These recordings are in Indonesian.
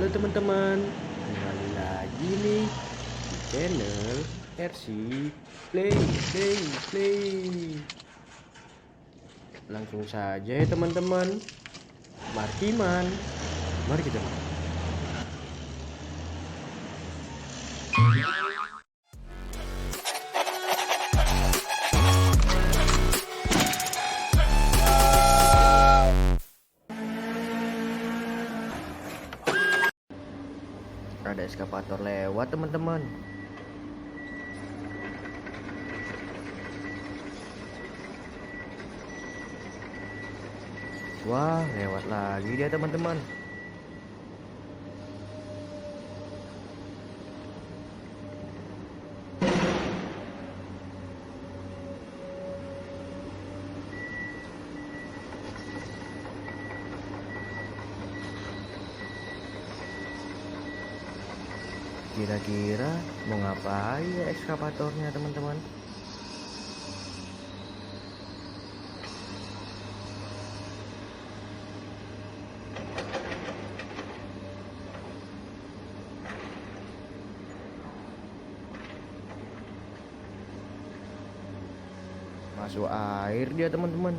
Halo teman-teman, kembali lagi nih di channel RC Play Play Play. Langsung saja ya teman-teman, Markiman, mari kita main. Ada eskapator lewat teman-teman. Wah, lewat lagi dia teman-teman. Kira-kira mau ngapain ya ekskavatornya teman-teman? Masuk air dia teman-teman.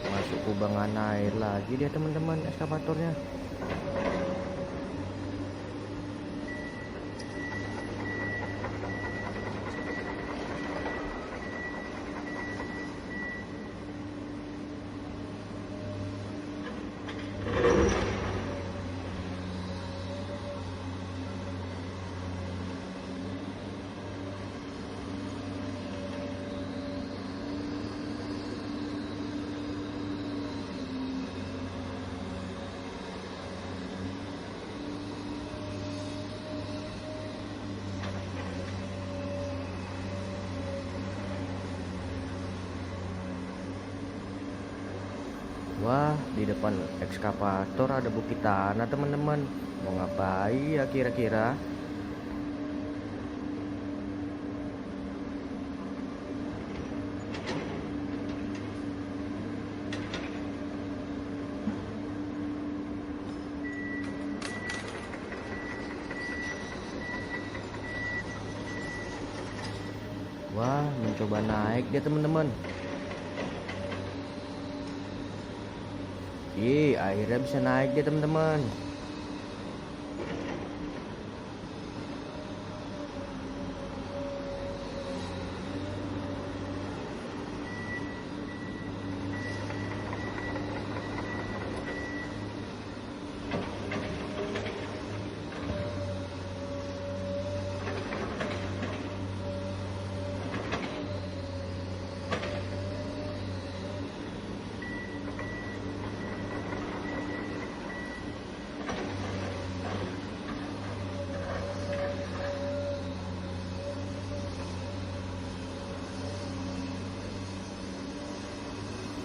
Masuk kubangan air lagi dia teman-teman ekskavatornya. Wah, di depan ekskavator ada bukit tanah teman-teman. Mau ngapain ya kira-kira? Wah, mencoba naik dia teman-teman. Akhirnya bisa naik dia teman-teman.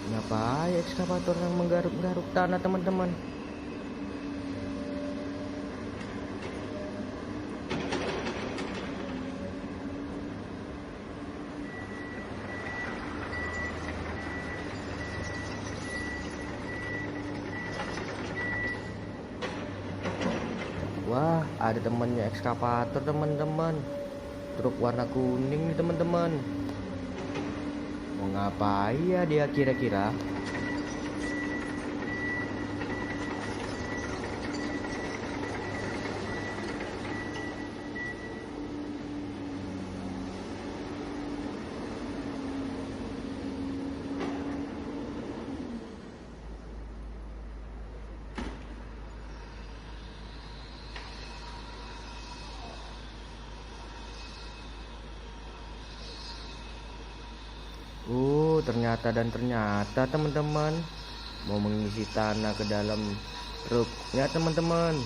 Kenapa ya ekskavator yang menggaruk-garuk tanah teman-teman? ada temennya ekskavator teman-teman. Truk warna kuning nih teman-teman. Mau ngapain ya dia kira-kira? Ternyata dan ternyata teman-teman mau mengisi tanah ke dalam truknya teman-teman.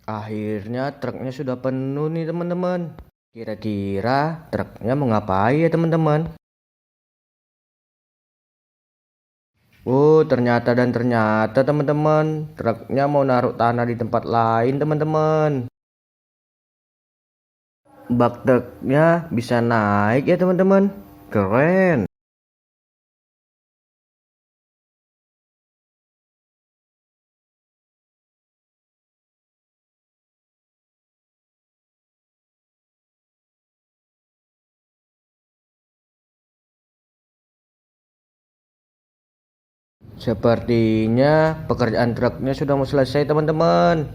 Akhirnya truknya sudah penuh nih teman-teman. Kira-kira truknya mau ngapain ya teman-teman? Ternyata dan ternyata teman-teman, truknya mau naruh tanah di tempat lain teman-teman. Bak truknya bisa naik ya teman-teman. Keren. Sepertinya pekerjaan truknya sudah mau selesai teman-teman.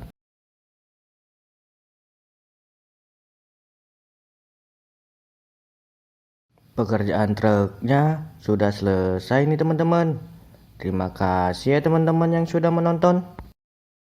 Pekerjaan truknya sudah selesai nih teman-teman. Terima kasih ya teman-teman yang sudah menonton.